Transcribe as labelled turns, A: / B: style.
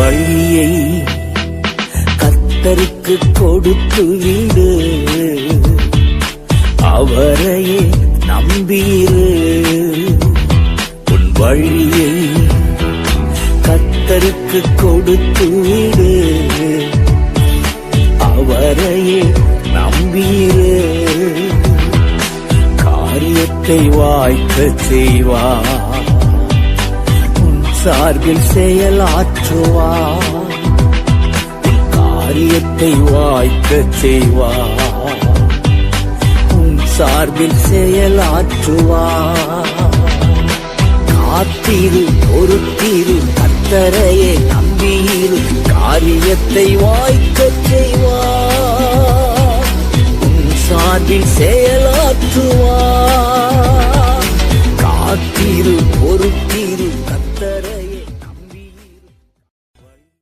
A: வழியை கர்த்தருக்கு கொடுத்து விடு, அவரையே நம்பியிரு. உன் வழியை கர்த்தருக்கு கொடுத்து விடு, அவரையே நம்பியிரு. காரியத்தை வாய்க்கச் செய்வார், உன் சார்பில் செயலாற்றுவார். உன் காரியத்தை வாய்க்கச் செய்வார், உன் சார்பில் செயலாற்றுவார். காத்திரு, பொறுத்திரு, கர்த்தரையே நம்பியிரு, காரியத்தை வாய்க்கச் செய்வார், உன் சார்பில் செயலாற்றுவார். காத்திரு, பொறுத்திரு,